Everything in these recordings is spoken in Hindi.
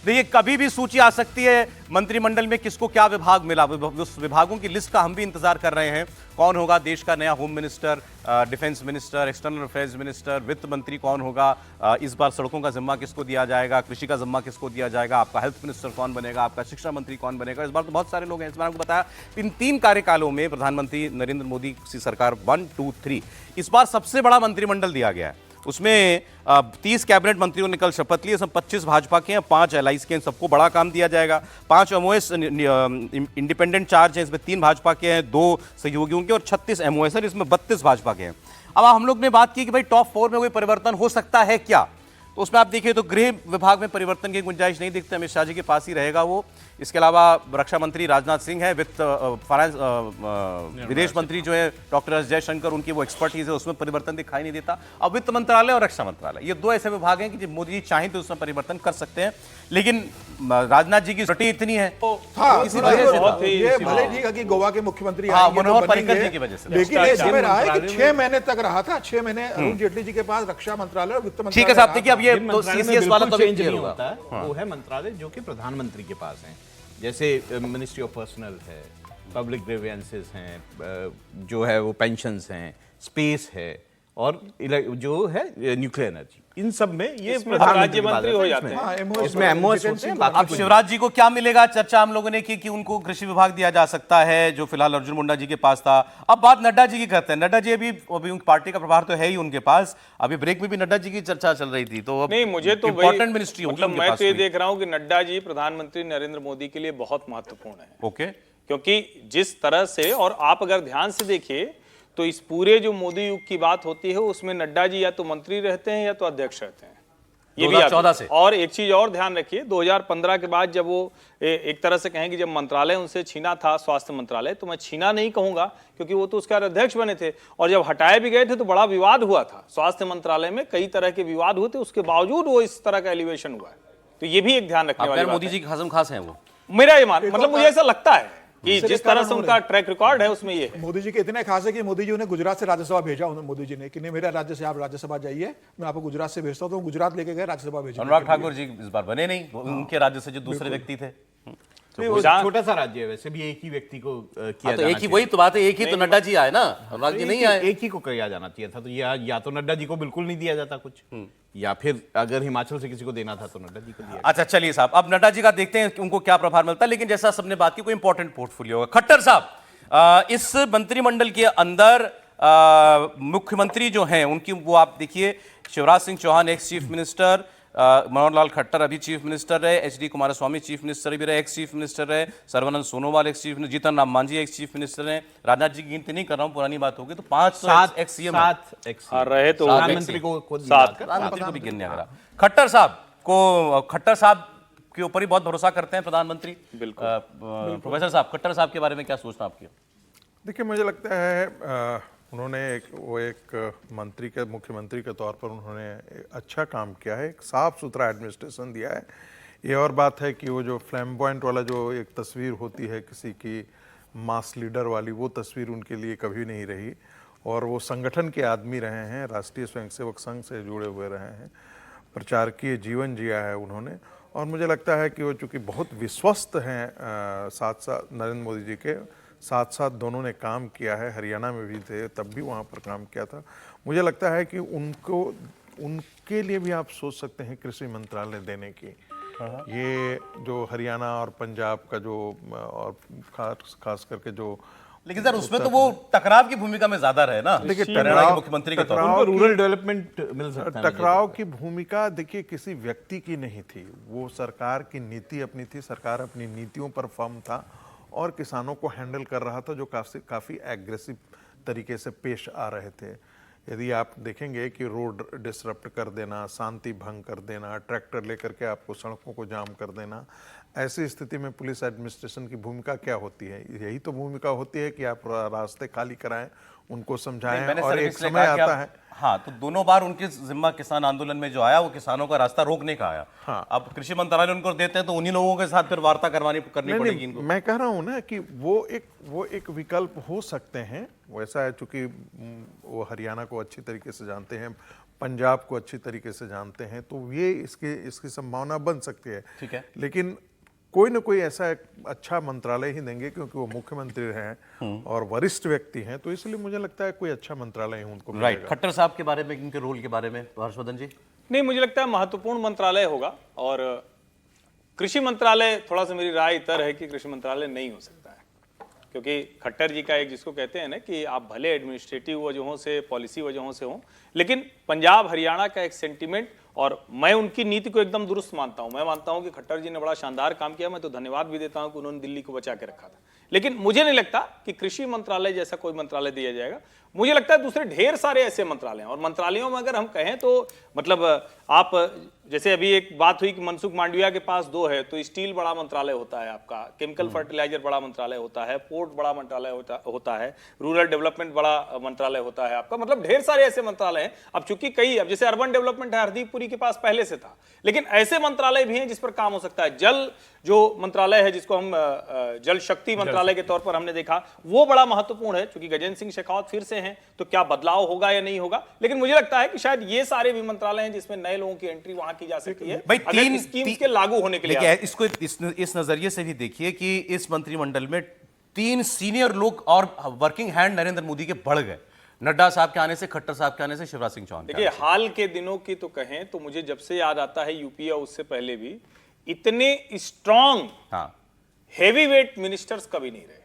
देखिए, कभी भी सूची आ सकती है मंत्रिमंडल में किसको क्या विभाग मिला। उस विभागों की लिस्ट का हम भी इंतजार कर रहे हैं। कौन होगा देश का नया home minister, defence minister, external affairs minister, वित्त मंत्री कौन होगा, इस बार सड़कों का जिम्मा किसको दिया जाएगा, कृषि का जिम्मा किसको दिया जाएगा, आपका हेल्थ मिनिस्टर कौन बनेगा, आपका शिक्षा मंत्री कौन बनेगा। इस बार तो बहुत सारे लोग हैं। इस बार आपको बताया इन 3 कार्यकालों में प्रधानमंत्री नरेंद्र मोदी की सरकार 1, 2, 3 इस बार सबसे बड़ा मंत्रिमंडल दिया गया है। उसमें 30 कैबिनेट मंत्रियों ने कल शपथ ली। इसमें 25 भाजपा के हैं, 5 एलआईसी के हैं। सबको बड़ा काम दिया जाएगा। 5 एमओएस इंडिपेंडेंट चार्ज हैं, इसमें 3 भाजपा के हैं, 2 सहयोगियों के और 36 एमओएस हैं, इसमें 32 भाजपा के हैं। अब हम लोग ने बात की कि भाई टॉप 4 में कोई परिवर्तन हो सकता है क्या, तो उसमें आप देखिए तो गृह विभाग में परिवर्तन की गुंजाइश नहीं दिखती। अमित शाह जी के पास ही रहेगा वो। इसके अलावा रक्षा मंत्री राजनाथ सिंह है, वित्त विदेश मंत्री जो है डॉक्टर एस जयशंकर, उनकी वो एक्सपर्टीज है, उसमें परिवर्तन दिखाई नहीं देता। अब वित्त मंत्रालय और रक्षा मंत्रालय, ये 2 ऐसे विभाग हैं कि जब मोदी जी चाहें तो उसमें परिवर्तन कर सकते हैं, लेकिन राजनाथ जी की छुट्टी इतनी है इसी वजह से। ये भले ठीक है कि गोवा के मुख्यमंत्री मनोहर पर्रिकर जी की वजह से, लेकिन ये समय रहा है कि 6 महीने तक रहा था। 6 महीने अरुण जेटली जी के पास रक्षा मंत्रालय और वित्त मंत्रालय। ठीक है साहब, देखिए अब ये तो सीसीएस वाला तो चेंज नहीं होता है, वो है मंत्रालय जो कि प्रधानमंत्री के पास है। जैसे मिनिस्ट्री ऑफ पर्सनल है, पब्लिक ग्रीवेंसेस हैं, जो है वो पेंशन्स हैं, स्पेस है और जो है न्यूक्लियर एनर्जी, इन सब में ये राज्य मंत्री हो जाते हैं। इसमें एमओएस होते हैं। अब शिवराज जी को क्या मिलेगा, चर्चा हम लोगों ने की कि उनको कृषि विभाग दिया जा सकता है जो फिलहाल अर्जुन मुंडा जी के पास था। अब बात नड्डा जी की करते हैं। नड्डा जी अभी पार्टी का प्रभार तो है ही उनके पास। अभी ब्रेक में भी नड्डा जी की चर्चा चल रही थी, तो नहीं, मुझे तो इंपॉर्टेंट मिनिस्ट्री मतलब मैं तो ये देख रहा हूं कि नड्डा जी प्रधानमंत्री नरेंद्र मोदी के लिए बहुत महत्वपूर्ण है। ओके, क्योंकि जिस तरह से, और आप अगर ध्यान से देखिए तो इस पूरे जो मोदी युग की बात होती है उसमें नड्डा जी या तो मंत्री रहते हैं या तो अध्यक्ष रहते हैं। ये 2014 से। और एक चीज और ध्यान रखिए, 2015 के बाद जब वो एक तरह से कहें कि जब मंत्रालय उनसे छीना था, स्वास्थ्य मंत्रालय, तो मैं छीना नहीं कहूंगा क्योंकि वो तो उसके अध्यक्ष बने थे, और जब हटाए भी गए थे तो बड़ा विवाद हुआ था स्वास्थ्य मंत्रालय में, कई तरह के विवाद हुए थे, उसके बावजूद वो इस तरह का एलिवेशन हुआ है। तो ये भी एक ध्यान रखने वाली बात है। मोदी जी की खासम खास है वो, मेरा ये मतलब मुझे ऐसा लगता है कि जिस तरह से उनका ट्रैक रिकॉर्ड है उसमें ये है। मोदी जी के इतने खास है कि मोदी जी उन्हें गुजरात से राज्यसभा भेजा। उन्होंने मोदी जी ने कि नहीं, मेरा राज्य से आप राज्यसभा जाइए, मैं आपको गुजरात से भेजता हूं। तो गुजरात लेके गए, राज्यसभा भेजा। अनुराग ठाकुर जी इस बार बने नहीं, उनके राज्य से जो दूसरे व्यक्ति थे। छोटा सा राज्य है, वैसे भी एक ही व्यक्ति को किया तो एक ही, वही तो बात है, एक ही तो नड्डा जी आए ना, अनुराग जी नहीं आए। एक ही को किया जाना चाहिए था। तो या तो नड्डा जी को बिल्कुल नहीं दिया जाता कुछ, या फिर अगर हिमाचल से किसी को देना था तो नड्डा जी को दिया। अच्छा चलिए साहब, अब नड्डा जी का देखते हैं कि उनको क्या प्रभार मिलता है। लेकिन जैसा सबने बात की, कोई इंपॉर्टेंट पोर्टफोलियो होगा। खट्टर साहब, इस मंत्रिमंडल के अंदर मुख्यमंत्री जो हैं उनकी वो आप देखिए, Shivraj Singh Chouhan ex chief minister, Manohar Lal Khattar अभी चीफ मिनिस्टर रहे, एचडी कुमारस्वामी चीफ मिनिस्टर भी रहे, एक्स चीफ मिनिस्टर रहे, Sarbananda Sonowal ex chief minister, Jitan Ram Manjhi ex chief minister हैं, राजनाथ जी की गिनती नहीं कर रहा हूं, पुरानी बात होगी, तो 5 एक्स सीएम रहे, तो प्रधानमंत्री को प्रधानमंत्री को भी गिनने अगर खट्टर साहब के ऊपर ही बहुत भरोसा करते हैं प्रधानमंत्री। बिल्कुल। प्रोफेसर साहब, खट्टर साहब के बारे में क्या सोचना आपकी? देखिए, मुझे लगता है उन्होंने एक मंत्री के, मुख्यमंत्री के तौर पर उन्होंने अच्छा काम किया है, एक साफ सुथरा एडमिनिस्ट्रेशन दिया है। ये और बात है कि वो जो फ्लैम्बॉयंट वाला जो एक तस्वीर होती है किसी की मास लीडर वाली, वो तस्वीर उनके लिए कभी नहीं रही, और वो संगठन के आदमी रहे हैं, राष्ट्रीय स्वयंसेवक संघ से जुड़े हुए रहे हैं, प्रचारकीय जीवन जिया है उन्होंने। और मुझे लगता है कि वो चूँकि बहुत विश्वस्त हैं साथ साथ नरेंद्र मोदी जी के साथ साथ दोनों ने काम किया है, हरियाणा में भी थे तब भी वहाँ पर काम किया था। मुझे लगता है कि उनके लिए भी आप सोच सकते हैं कृषि मंत्रालय देने की। ये जो हरियाणा और पंजाब का जो, और खास करके जो, लेकिन सर उसमें तो वो टकराव की भूमिका में ज्यादा रहे ना। देखिए, टकराव मुख्यमंत्री के तौर पर रूरल डेवलपमेंट मिल सकता है। टकराव की भूमिका देखिए किसी व्यक्ति की नहीं थी, वो सरकार की नीति अपनी थी, सरकार अपनी नीतियों पर फर्म था और किसानों को हैंडल कर रहा था, जो काफ़ी एग्रेसिव तरीके से पेश आ रहे थे। यदि आप देखेंगे कि रोड डिसरप्ट कर देना, शांति भंग कर देना, ट्रैक्टर लेकर के आपको सड़कों को जाम कर देना, ऐसी स्थिति में पुलिस एडमिनिस्ट्रेशन की भूमिका क्या होती है? यही तो भूमिका होती है कि आप रास्ते खाली कराएं, उनको समझाएं, और एक समय आता है। हाँ, तो दोनों बार उनके जिम्मा किसान आंदोलन में जो आया वो किसानों का रास्ता रोकने का आया। हाँ। अब कृषि मंत्रालय उनको देते हैं तो उन्हीं लोगों के साथ फिर वार्ता करनी पड़ेगी इनको। मैं कह रहा हूँ ना कि वो एक विकल्प हो सकते हैं। वैसा है, चूंकि वो हरियाणा को अच्छी तरीके से जानते हैं, पंजाब को अच्छी तरीके से जानते हैं, तो ये इसकी संभावना बन सकती है। ठीक है। लेकिन कोई ना कोई ऐसा एक अच्छा मंत्रालय ही देंगे, क्योंकि वो मुख्यमंत्री हैं और वरिष्ठ व्यक्ति हैं, तो इसलिए मुझे लगता है कोई अच्छा मंत्रालय ही उनको राइट। मिलेगा। खट्टर साहब के बारे में, इनके रोल के बारे में हर्षवर्धन जी? नहीं, मुझे लगता है महत्वपूर्ण मंत्रालय होगा, और कृषि मंत्रालय, थोड़ा सा मेरी राय इतर है कि कृषि मंत्रालय नहीं हो सकता है, क्योंकि खट्टर जी का एक, जिसको कहते हैं ना कि आप भले एडमिनिस्ट्रेटिव वजहों से, पॉलिसी वजहों से हों, लेकिन पंजाब हरियाणा का एक सेंटिमेंट, और मैं उनकी नीति को एकदम दुरुस्त मानता हूं। मैं मानता हूं कि खट्टर जी ने बड़ा शानदार काम किया, मैं तो धन्यवाद भी देता हूं कि उन्होंने दिल्ली को बचा के रखा था। लेकिन मुझे नहीं लगता कि कृषि मंत्रालय जैसा कोई मंत्रालय दिया जाएगा। मुझे लगता है दूसरे ढेर सारे ऐसे मंत्रालय हैं, और मंत्रालयों में अगर हम कहें तो मतलब आप, जैसे अभी एक बात हुई कि मनसुख मांडविया के पास 2 है, तो स्टील बड़ा मंत्रालय होता है आपका, केमिकल फर्टिलाइजर बड़ा मंत्रालय होता है, पोर्ट बड़ा मंत्रालय होता है, रूरल डेवलपमेंट बड़ा मंत्रालय होता है आपका, मतलब ढेर सारे ऐसे मंत्रालय हैं। अब चूंकि कई, अब जैसे अर्बन डेवलपमेंट है, हरदीप पुरी के पास पहले से था, लेकिन ऐसे मंत्रालय भी हैं जिस पर काम हो सकता है। जल जो मंत्रालय है, जिसको हम जल शक्ति मंत्रालय के तौर पर हमने देखा, वो बड़ा महत्वपूर्ण है। चूंकि गजेंद्र सिंह शेखावत फिर से हैं, तो क्या बदलाव होगा या नहीं होगा, लेकिन मुझे लगता है कि शायद ये सारे भी मंत्रालय हैं जिसमें नए लोगों की एंट्री वहां की जा सकती है, भाई अगर स्कीम्स के लागू होने के लिए। देखिए, इसको इस नजरिए से भी देखिए कि इस मंत्रिमंडल में 3 सीनियर लोग और वर्किंग हैंड नरेंद्र मोदी के बढ़ गए। नड्डा साहब के आने से, खट्टर साहब के आने से, शिवराज सिंह चौहान के देखिए, आने से। हाल के दिनों की तो कहें तो मुझे जब से याद आता है यूपीए, उससे पहले भी इतने स्ट्रांग हाँ, हेवी वेट मिनिस्टर्स कभी नहीं रहे।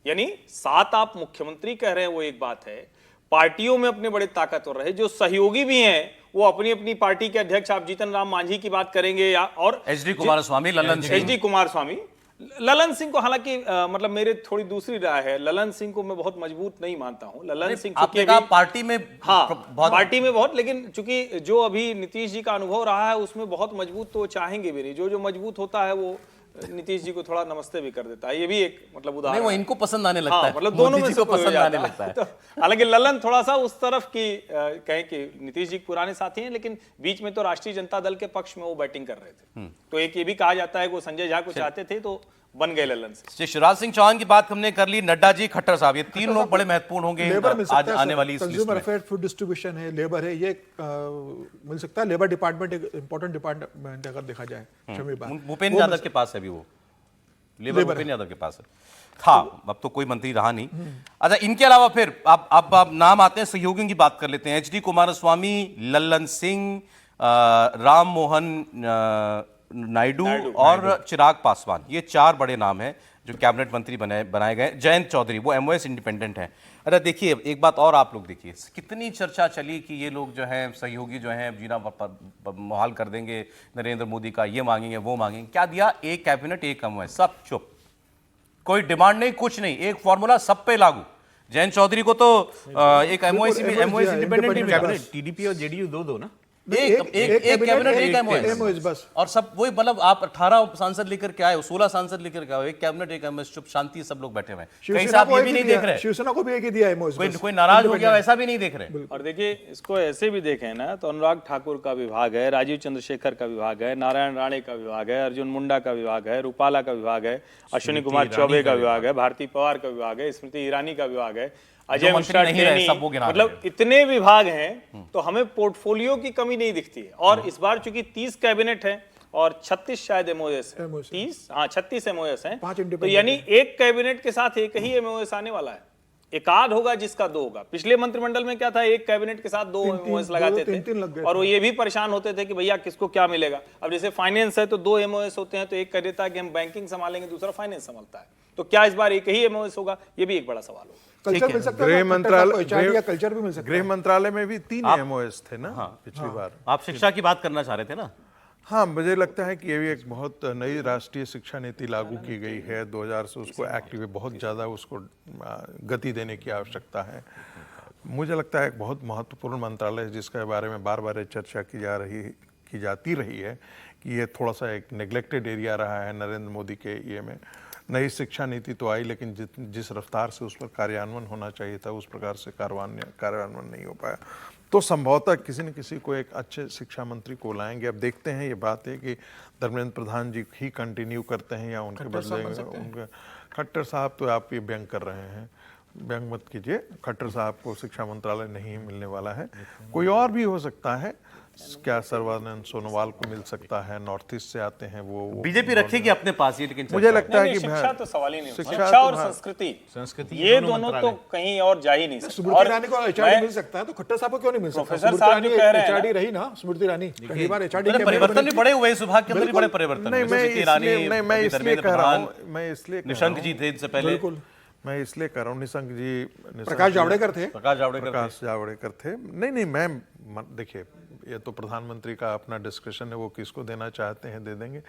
यानी 7 आप मुख्यमंत्री कह रहे हैं, वो एक बात है, पार्टियों में अपने बड़े ताकतवर रहे, जो सहयोगी भी हैं वो अपनी अपनी पार्टी के अध्यक्ष, आप जीतन राम मांझी की बात करेंगे, या और एचडी कुमारस्वामी, ललन सिंह, एचडी कुमारस्वामी, ललन सिंह को हालांकि मतलब मेरे थोड़ी दूसरी राय है, ललन सिंह को मैं बहुत मजबूत नहीं मानता हूं। ललन सिंह आपने कहा पार्टी में, हाँ, बहुत पार्टी में बहुत, लेकिन चूंकि जो अभी नीतीश जी का अनुभव रहा है उसमें बहुत मजबूत तो चाहेंगे भी नहीं, जो मजबूत होता है वो नीतीश जी को थोड़ा नमस्ते भी कर देता है। ये भी एक मतलब उदाहरण नहीं, वो इनको पसंद आने लगता हाँ, है, मतलब दोनों में मोदी जी को से कोई हो पसंद आने जाता लगता है। तो हालांकि ललन थोड़ा सा उस तरफ की कहें कि नीतीश जी पुराने साथी हैं, लेकिन बीच में तो राष्ट्रीय जनता दल के पक्ष में वो बैटिंग कर रहे थे। तो एक ये भी कहा जाता है कि वो संजय झा को चाहते थे, तो बन गए ललन से। शिवराज सिंह चौहान की बात हमने कर ली, नड्डा जी, खट्टर साहब, ये 3 लोग बड़े महत्वपूर्ण होंगे लेबर मिल आज सकता है, आने वाली इस लिस्ट कंज्यूमर में। अफेयर, फूड डिस्ट्रीब्यूशन है, लेबर है, ये मिल सकता है। लेबर डिपार्टमेंट एक इंपॉर्टेंट डिपार्टमेंट अगर देखा जाए श्रम विभाग। भूपेंद्र यादव के पास है अभी वो, लेबर भूपेंद्र यादव के पास है था, अब तो कोई मंत्री रहा नहीं। अच्छा, इनके अलावा फिर आप नाम आते हैं, सहयोगियों की बात कर लेते हैं। एचडी कुमारस्वामी, लल्लन सिंह, राम मोहन नायडू और चिराग पासवान, ये 4 बड़े नाम हैं जो कैबिनेट मंत्री बनाए गए। जयंत चौधरी, वो एमओएस इंडिपेंडेंट हैं। अरे देखिए, एक बात और आप लोग देखिए, कितनी चर्चा चली कि ये लोग जो हैं सहयोगी जो हैं जीना मुहाल कर देंगे नरेंद्र मोदी का, ये मांगेंगे वो मांगेंगे। क्या दिया? एक कैबिनेट, एक एमओएस, सब चुप, कोई डिमांड नहीं, कुछ नहीं, एक फॉर्मूला सब पे लागू। जयंत चौधरी को तो एक एमओएस इंडिपेंडेंट ही मिला, टीडीपी और जेडीयू दो ना, एक कैबिनेट, एक एमओएस बस। और सब वही, मतलब आप 18 सांसद लेकर के आए, 16 सांसद लेकर के आए, एक कैबिनेट, एक एमओएस, चुप शांति, सब लोग बैठे हुए हैं। कई साहब ये भी नहीं देख रहे, शिवसेना को भी एक ही दिया एमओएस, कोई नाराज हो गया वैसा भी नहीं देख रहे। और देखिए, इसको ऐसे भी देखें ना तो अनुराग ठाकुर का विभाग है, राजीव चंद्रशेखर का विभाग है, नारायण राणे का विभाग है, अर्जुन मुंडा का विभाग है, रूपाला का विभाग है, अश्विनी कुमार चौबे का विभाग है, भारती पवार का विभाग है, स्मृति ईरानी का विभाग है, अजय मिश्रा टेनी, मतलब इतने विभाग हैं, तो हमें पोर्टफोलियो की कमी नहीं दिखती है। और इस बार चूंकि 30 कैबिनेट है और 36 शायद एमओएस है, 36 एमओएस हैं, तो यानी एक कैबिनेट के साथ एक ही एमओएस आने वाला है। एकाध होगा जिसका 2 होगा। पिछले मंत्रिमंडल में क्या था, एक कैबिनेट के साथ 2 एमओएस लगाते थे, और वो ये भी परेशान होते थे कि भैया किसको क्या मिलेगा। अब जैसे फाइनेंस है तो 2 एमओएस होते हैं, तो एक कह देता है कि हम बैंकिंग संभालेंगे, दूसरा फाइनेंस संभालता है। तो क्या इस बार एक ही एमओएस होगा, ये भी एक बड़ा सवाल होगा। कल्चर मिल सकता है, गृह मंत्रालय, कल्चर भी मिल सकता है। गृह मंत्रालय में भी 3 एमओएस थे ना पिछली बार। आप शिक्षा की बात करना चाह रहे थे ना? हाँ, मुझे लगता है कि ये भी एक बहुत नई राष्ट्रीय शिक्षा नीति लागू की गई है 2000 से, उसको एक्टिव बहुत ज़्यादा उसको गति देने की आवश्यकता है। मुझे लगता है एक बहुत महत्वपूर्ण मंत्रालय है जिसके बारे में बार बार चर्चा की जाती रही है कि ये थोड़ा सा एक नेग्लेक्टेड एरिया रहा है नरेंद्र मोदी के ये में। नई शिक्षा नीति तो आई, लेकिन जिस रफ्तार से उस पर कार्यान्वयन होना चाहिए था उस प्रकार से कार्यान्वयन नहीं हो पाया। तो संभवतः किसी न किसी को एक अच्छे शिक्षा मंत्री को लाएंगे। अब देखते हैं, ये बात है कि धर्मेंद्र प्रधान जी ही कंटिन्यू करते हैं या उनके बदले उनके खट्टर साहब, तो आप ये व्यंग कर रहे हैं, व्यंग मत कीजिए, खट्टर साहब को शिक्षा मंत्रालय नहीं मिलने वाला है, कोई और भी हो सकता है। क्या सर्बानंद सोनोवाल को मिल सकता है, नॉर्थ ईस्ट से आते हैं वो बीजेपी रखेगी अपने पास ये, लेकिन मुझे लगता है नहीं, कि शिक्षा तो सवाल ही नहीं, शिक्षा शिक्षा तो और हाँ। संस्कृति ये दोनों तो कहीं और जा ही नहीं सकते। स्मृति ईरानी को एचआरडी मिल सकता है, तो खट्टर साहब को क्यों नहीं मिल सकता? प्रोफेसर स्मृति साहब ईरानी जो कह रहे हैं एचआरडी रही ना, स्मृति ईरानी पहली बार एचआरडी मतलब परिवर्तन भी बड़े हुए इस विभाग के अंदर, भी बड़े परिवर्तन नहीं, हुए। मैं स्मृति ईरानी, इसलिए नहीं, मैं अभी इसलिए धर्मेंद्र कह रहा प्रधान, हूँ, मैं इसलिए कह रहा निशंक हूँ, जी थे इससे पहले, मैं इसलिए कह रहा हूँ, निशंक जी, प्रकाश जावड़ेकर थे। प्रकाश जावड़ेकर थे। नहीं, मैं देखिए, ये तो प्रधानमंत्री का अपना डिस्क्रिप्शन है, वो किसको देना चाहते हैं दे देंगे,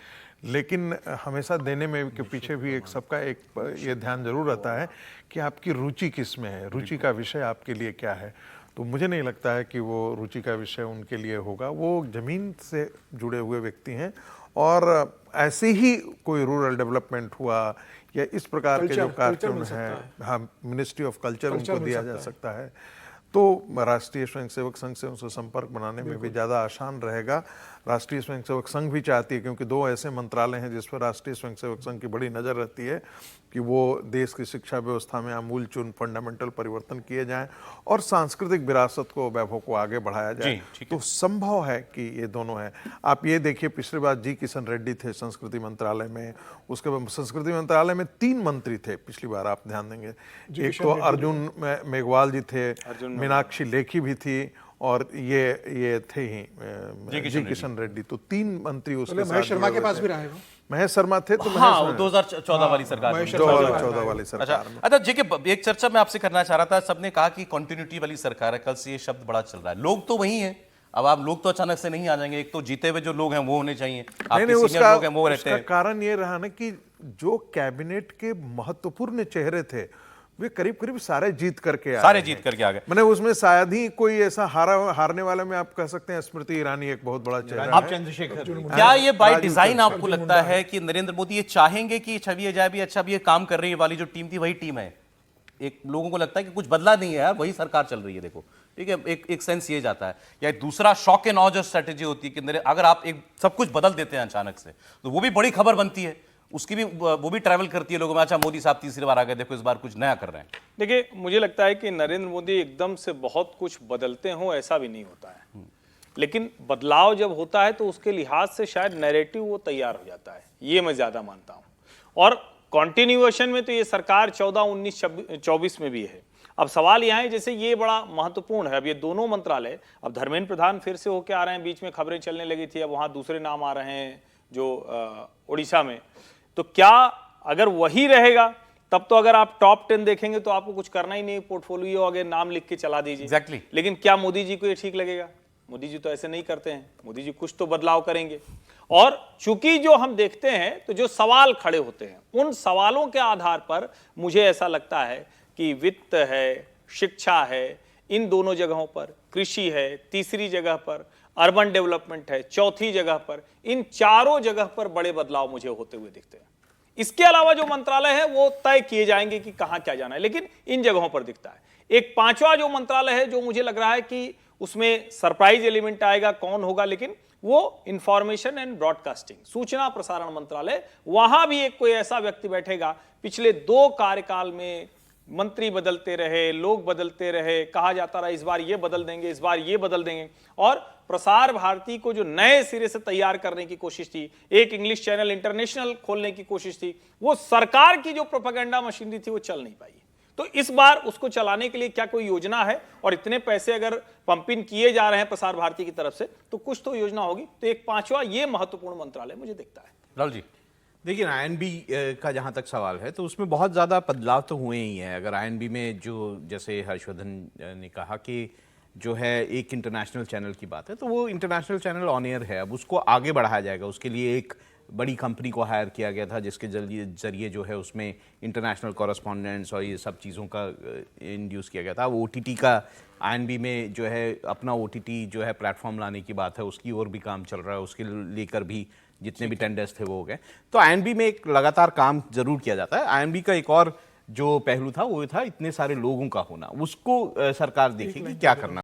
लेकिन हमेशा देने में के पीछे भी एक सबका एक ये ध्यान जरूर रहता है कि आपकी रुचि किस में है, रुचि का विषय आपके लिए क्या है। तो मुझे नहीं लगता है कि वो रुचि का विषय उनके लिए होगा। वो जमीन से जुड़े हुए व्यक्ति हैं, और ऐसे ही कोई रूरल डेवलपमेंट हुआ या इस प्रकार के जो कार्यक्रम हैं, हाँ, मिनिस्ट्री ऑफ कल्चर उनको दिया जा सकता है, तो राष्ट्रीय स्वयंसेवक संघ से उनसे संपर्क बनाने में भी ज़्यादा आसान रहेगा। राष्ट्रीय स्वयंसेवक संघ भी चाहती है, क्योंकि दो ऐसे मंत्रालय हैं जिस पर राष्ट्रीय स्वयंसेवक संघ की बड़ी नज़र रहती है कि वो देश की शिक्षा व्यवस्था में आमूलचूल फंडामेंटल परिवर्तन किए जाएं और सांस्कृतिक विरासत को, वैभव को आगे बढ़ाया जाए। तो संभव है कि ये दोनों हैं। आप ये देखिए, पिछली बार जी किशन रेड्डी थे संस्कृति मंत्रालय में, उसके बाद संस्कृति मंत्रालय में 3 मंत्री थे पिछली बार, आप ध्यान देंगे। एक तो अर्जुन मेघवाल जी थे, मीनाक्षी लेखी भी थी, और ये थे ही जी किशन रेड्डी। तो 3 मंत्री उसके साथ। महेश शर्मा के पास भी रहा है वो। महेश शर्मा थे, तो हाँ, 2014 वाली सरकार में। 2014 वाली सरकार में। अच्छा जेके, एक चर्चा मैं आपसे करना चाह रहा था। सबने कहा कि कंटिन्यूटी वाली सरकार है, कल से ये शब्द बड़ा चल रहा है। लोग तो वही हैं, अब आप लोग तो अचानक से नहीं आ जाएंगे। एक तो जीते हुए जो लोग हैं वो होने चाहिए, आपके सीनियर लोग हैं वो रहते हैं। कारण ये रहा ना कि जो कैबिनेट के महत्वपूर्ण चेहरे थे वे करीब करीब सारे जीत करके आ गए। मैंने उसमें शायद ही कोई ऐसा हारने वाले में आप कह सकते हैं स्मृति ईरानी एक बहुत बड़ा चेहरा आप है। चंद्रशेखर, क्या ये बाय डिजाइन आपको लगता है कि नरेंद्र मोदी ये चाहेंगे कि छवि अजाय भी अच्छा भी ये काम कर रही है वाली जो टीम थी वही टीम है? एक लोगों को लगता है कि कुछ बदला नहीं है यार, वही सरकार चल रही है, देखो ठीक है, एक सेंस ये जाता है। या दूसरा शॉक एंड ऑ जो स्ट्रेटेजी होती है कि अगर आप एक सब कुछ बदल देते हैं अचानक से, तो वो भी बड़ी खबर बनती है, उसकी भी वो भी ट्रैवल करती है लोगों में। अच्छा, मोदी साहब तीसरी बार आ गए, देखो इस बार कुछ नया कर रहे हैं। देखिए, मुझे लगता है कि नरेंद्र मोदी एकदम से बहुत कुछ बदलते हो ऐसा भी नहीं होता है, लेकिन बदलाव जब होता है तो उसके लिहाज से शायद नैरेटिव वो तैयार हो जाता है, ये मैं ज्यादा मानता हूं। और कॉन्टिन्यूएशन में तो ये सरकार 14, 19, 24 में भी है। अब सवाल यहाँ है, जैसे ये बड़ा महत्वपूर्ण है, अब ये दोनों मंत्रालय, अब धर्मेंद्र प्रधान फिर से होके आ रहे हैं, बीच में खबरें चलने लगी थी, अब वहां दूसरे नाम आ रहे हैं जो उड़ीसा में। तो क्या अगर वही रहेगा तब तो अगर आप टॉप 10 देखेंगे तो आपको कुछ करना ही नहीं, पोर्टफोलियो आगे नाम लिख के चला दीजिए। Exactly. लेकिन क्या मोदी जी को ये ठीक लगेगा? मोदी जी तो ऐसे नहीं करते हैं, मोदी जी कुछ तो बदलाव करेंगे। और चूंकि जो हम देखते हैं तो जो सवाल खड़े होते हैं, उन सवालों के आधार पर मुझे ऐसा लगता है कि वित्त है, शिक्षा है, इन दोनों जगहों पर, कृषि है तीसरी जगह पर, अर्बन डेवलपमेंट है चौथी जगह पर, इन चारों जगह पर बड़े बदलाव मुझे होते हुए दिखते हैं। इसके अलावा जो मंत्रालय है वो तय किए जाएंगे कि कहां क्या जाना है, लेकिन इन जगहों पर दिखता है। एक 5वां जो मंत्रालय है जो मुझे लग रहा है कि उसमें सरप्राइज एलिमेंट आएगा, कौन होगा, लेकिन वो इंफॉर्मेशन एंड ब्रॉडकास्टिंग, सूचना प्रसारण मंत्रालय। वहां भी एक कोई ऐसा व्यक्ति बैठेगा, पिछले 2 कार्यकाल में मंत्री बदलते रहे, लोग बदलते रहे, कहा जाता रहा इस बार ये बदल देंगे, इस बार ये बदल देंगे, और प्रसार भारती को जो नए सिरे से तैयार करने की कोशिश थी, एक इंग्लिश चैनल इंटरनेशनल खोलने की कोशिश थी, वो सरकार की जो प्रोपेगेंडा मशीनरी थी वो चल नहीं पाई। तो इस बार उसको चलाने के लिए क्या कोई योजना है? और इतने पैसे अगर पंप इन किए जा रहे हैं प्रसार भारती की तरफ से, तो कुछ तो योजना होगी। तो एक 5वां ये महत्वपूर्ण मंत्रालय मुझे दिखता है। राहुल जी, देखिए, आईएनबी का जहाँ तक सवाल है तो उसमें बहुत ज़्यादा बदलाव तो हुए ही हैं। अगर आईएनबी में जो, जैसे हर्षवर्धन ने कहा कि जो है एक इंटरनेशनल चैनल की बात है, तो वो इंटरनेशनल चैनल ऑन एयर है, अब उसको आगे बढ़ाया जाएगा। उसके लिए एक बड़ी कंपनी को हायर किया गया था जिसके जरिए जो है उसमें इंटरनेशनल कॉरेस्पॉन्डेंट्स और ये सब चीज़ों का इंड्यूस किया गया था। ओटीटी का आईएनबी में जो है अपना ओटीटी जो है प्लेटफॉर्म लाने की बात है, उसकी ओर भी काम चल रहा है, उसके लेकर भी जितने भी टेंडर्स थे वो हो गए। तो आईएनबी में एक लगातार काम जरूर किया जाता है। आईएनबी का एक और जो पहलू था वो था इतने सारे लोगों का होना, उसको सरकार देखेगी क्या करना